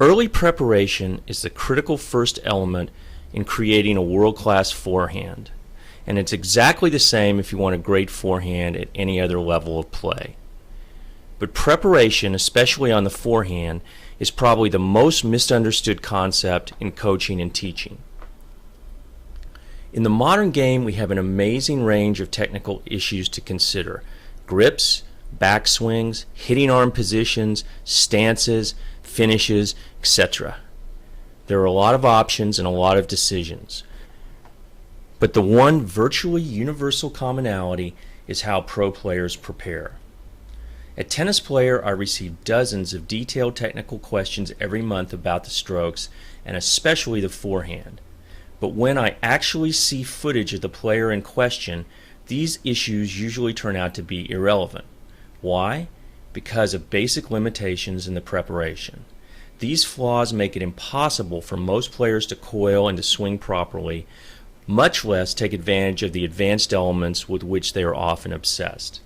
Early preparation is the critical first element in creating a world-class forehand, and it's exactly the same if you want a great forehand at any other level of play. But preparation, especially on the forehand, is probably the most misunderstood concept in coaching and teaching. In the modern game, we have an amazing range of technical issues to consider: grips, backswings, hitting arm positions, stances, finishes, etc. There are a lot of options and a lot of decisions. But the one virtually universal commonality is how pro players prepare. At Tennis Player, I receive dozens of detailed technical questions every month about the strokes, and especially the forehand. But when I actually see footage of the player in question, these issues usually turn out to be irrelevant. Why? Because of basic limitations in the preparation. These flaws make it impossible for most players to coil and to swing properly, much less take advantage of the advanced elements with which they are often obsessed.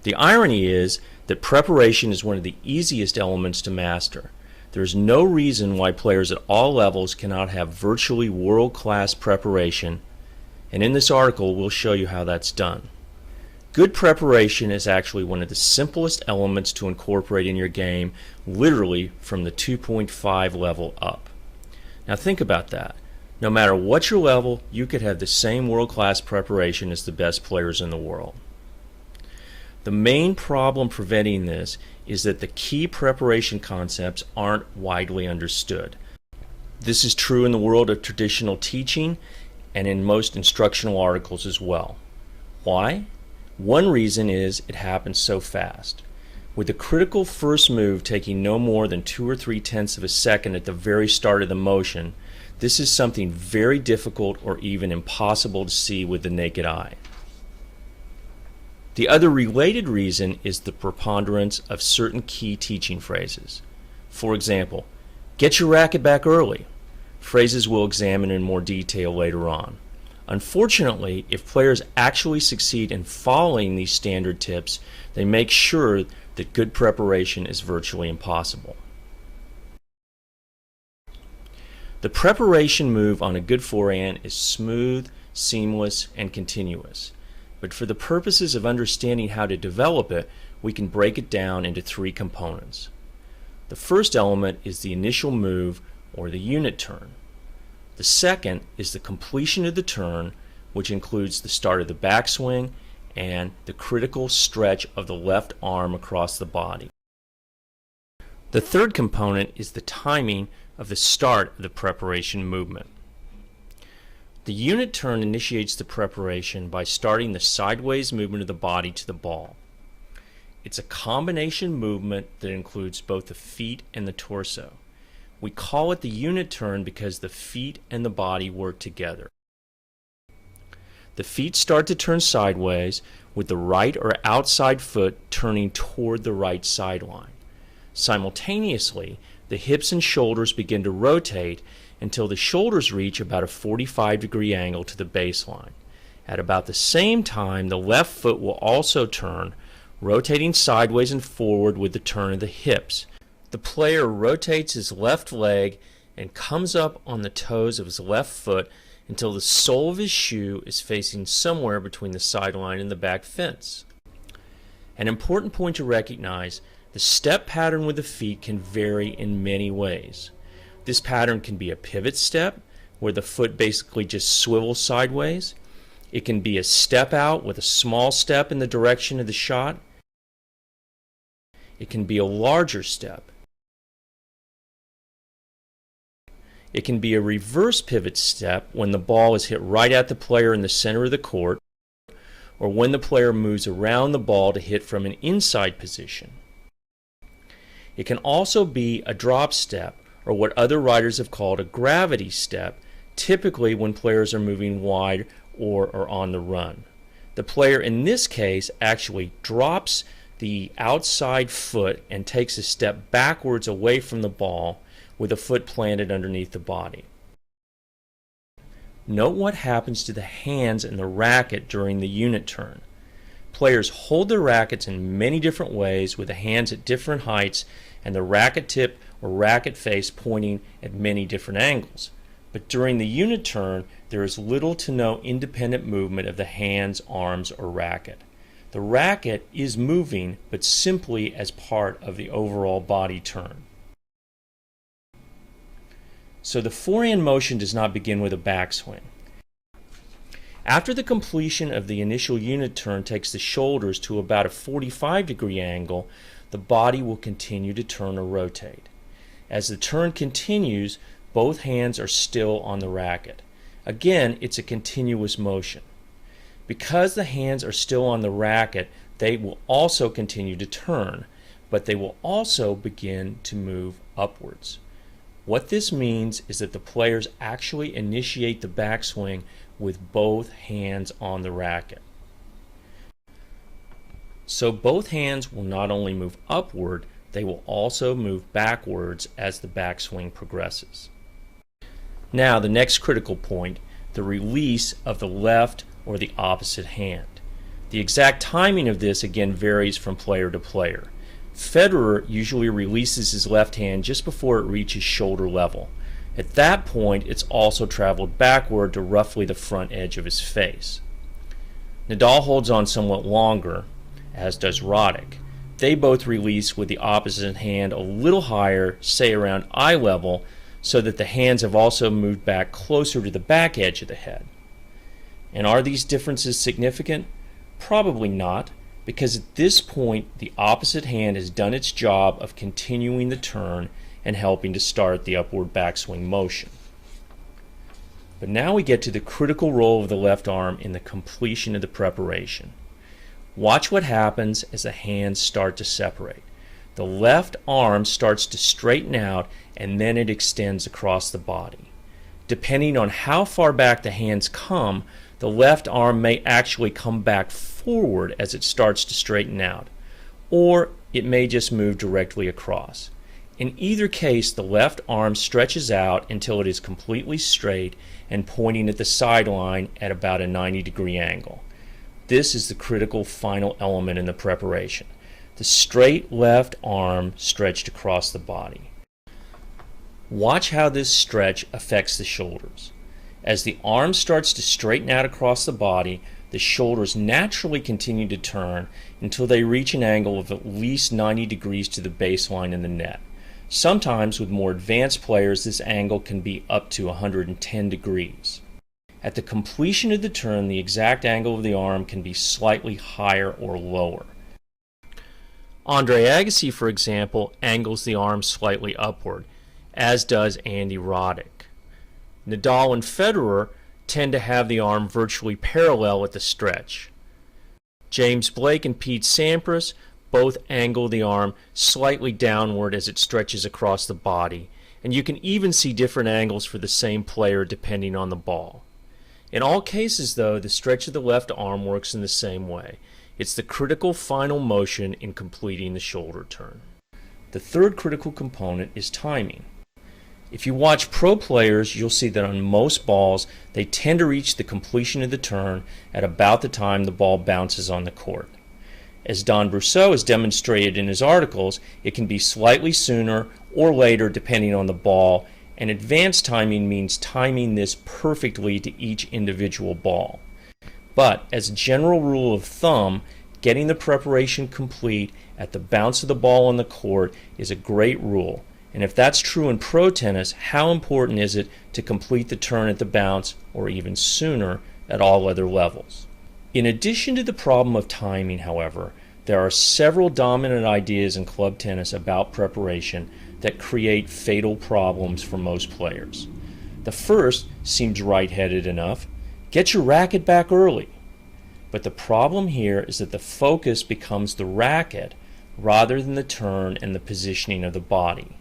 The irony is that preparation is one of the easiest elements to master. There is no reason why players at all levels cannot have virtually world-class preparation, and in this article we'll show you how that's done. Good preparation is actually one of the simplest elements to incorporate in your game, literally from the 2.5 level up. Now think about that. No matter what your level, you could have the same world-class preparation as the best players in the world. The main problem preventing this is that the key preparation concepts aren't widely understood. This is true in the world of traditional teaching and in most instructional articles as well. Why? One reason is it happens so fast. With the critical first move taking no more than 2 or 3/10 of a second at the very start of the motion, this is something very difficult or even impossible to see with the naked eye. The other related reason is the preponderance of certain key teaching phrases. For example, get your racket back early. Phrases we'll examine in more detail later on. Unfortunately, if players actually succeed in following these standard tips, they make sure that good preparation is virtually impossible. The preparation move on a good forehand is smooth, seamless, and continuous. But for the purposes of understanding how to develop it, we can break it down into 3 components. The first element is the initial move, or the unit turn. The second is the completion of the turn, which includes the start of the backswing and the critical stretch of the left arm across the body. The third component is the timing of the start of the preparation movement. The unit turn initiates the preparation by starting the sideways movement of the body to the ball. It's a combination movement that includes both the feet and the torso. We call it the unit turn because the feet and the body work together. The feet start to turn sideways with the right or outside foot turning toward the right sideline. Simultaneously, the hips and shoulders begin to rotate until the shoulders reach about a 45-degree angle to the baseline. At about the same time, the left foot will also turn, rotating sideways and forward with the turn of the hips. The player rotates his left leg and comes up on the toes of his left foot until the sole of his shoe is facing somewhere between the sideline and the back fence. An important point to recognize: the step pattern with the feet can vary in many ways. This pattern can be a pivot step, where the foot basically just swivels sideways. It can be a step out with a small step in the direction of the shot. It can be a larger step. It can be a reverse pivot step when the ball is hit right at the player in the center of the court, or when the player moves around the ball to hit from an inside position. It can also be a drop step, or what other writers have called a gravity step, typically when players are moving wide or are on the run. The player in this case actually drops the outside foot and takes a step backwards away from the ball with a foot planted underneath the body. Note what happens to the hands and the racket during the unit turn. Players hold their rackets in many different ways with the hands at different heights and the racket tip or racket face pointing at many different angles. But during the unit turn, there is little to no independent movement of the hands, arms, or racket. The racket is moving, but simply as part of the overall body turn. So the forehand motion does not begin with a backswing. After the completion of the initial unit turn takes the shoulders to about a 45-degree angle, the body will continue to turn or rotate. As the turn continues, both hands are still on the racket. Again, it's a continuous motion. Because the hands are still on the racket, they will also continue to turn, but they will also begin to move upwards. What this means is that the players actually initiate the backswing with both hands on the racket. So both hands will not only move upward, they will also move backwards as the backswing progresses. Now, the next critical point, the release of the left or the opposite hand. The exact timing of this again varies from player to player. Federer usually releases his left hand just before it reaches shoulder level. At that point, it's also traveled backward to roughly the front edge of his face. Nadal holds on somewhat longer, as does Roddick. They both release with the opposite hand a little higher, say around eye level, so that the hands have also moved back closer to the back edge of the head. And are these differences significant? Probably not, because at this point the opposite hand has done its job of continuing the turn and helping to start the upward backswing motion. But now we get to the critical role of the left arm in the completion of the preparation. Watch what happens as the hands start to separate. The left arm starts to straighten out and then it extends across the body. Depending on how far back the hands come, the left arm may actually come back forward as it starts to straighten out, or it may just move directly across. In either case, the left arm stretches out until it is completely straight and pointing at the sideline at about a 90-degree angle. This is the critical final element in the preparation. The straight left arm stretched across the body. Watch how this stretch affects the shoulders. As the arm starts to straighten out across the body, the shoulders naturally continue to turn until they reach an angle of at least 90 degrees to the baseline in the net. Sometimes with more advanced players, this angle can be up to 110 degrees. At the completion of the turn, the exact angle of the arm can be slightly higher or lower. Andre Agassi, for example, angles the arm slightly upward, as does Andy Roddick. Nadal and Federer tend to have the arm virtually parallel at the stretch. James Blake and Pete Sampras both angle the arm slightly downward as it stretches across the body, and you can even see different angles for the same player depending on the ball. In all cases, though, the stretch of the left arm works in the same way. It's the critical final motion in completing the shoulder turn. The third critical component is timing. If you watch pro players, you'll see that on most balls, they tend to reach the completion of the turn at about the time the ball bounces on the court. As Don Brousseau has demonstrated in his articles, it can be slightly sooner or later depending on the ball, and advanced timing means timing this perfectly to each individual ball. But as a general rule of thumb, getting the preparation complete at the bounce of the ball on the court is a great rule. And if that's true in pro tennis, how important is it to complete the turn at the bounce or even sooner at all other levels? In addition to the problem of timing, however, there are several dominant ideas in club tennis about preparation that create fatal problems for most players. The first seems right-headed enough. Get your racket back early. But the problem here is that the focus becomes the racket rather than the turn and the positioning of the body.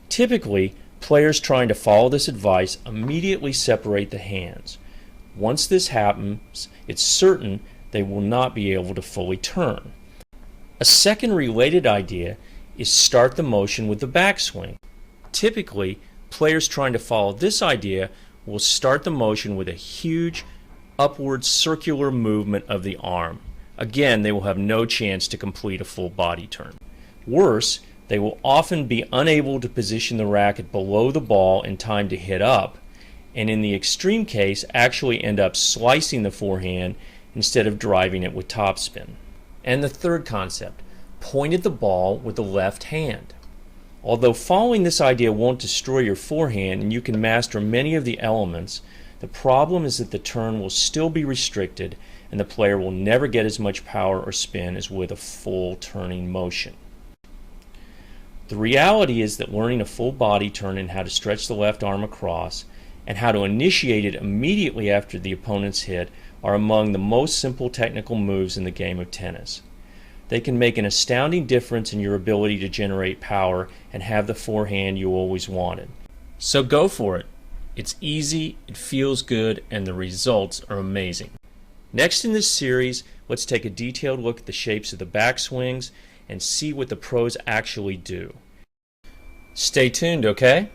Typically, players trying to follow this advice immediately separate the hands. Once this happens, it's certain they will not be able to fully turn. A second related idea is start the motion with the backswing. Typically, players trying to follow this idea will start the motion with a huge upward circular movement of the arm. Again, they will have no chance to complete a full body turn. Worse, They will often be unable to position the racket below the ball in time to hit up, and in the extreme case actually end up slicing the forehand instead of driving it with topspin. And the third concept, point at the ball with the left hand. Although following this idea won't destroy your forehand and you can master many of the elements, the problem is that the turn will still be restricted and the player will never get as much power or spin as with a full turning motion. The reality is that learning a full body turn and how to stretch the left arm across and how to initiate it immediately after the opponent's hit are among the most simple technical moves in the game of tennis. They can make an astounding difference in your ability to generate power and have the forehand you always wanted. So go for it. It's easy, it feels good, and the results are amazing. Next in this series, let's take a detailed look at the shapes of the backswings and see what the pros actually do. Stay tuned, okay?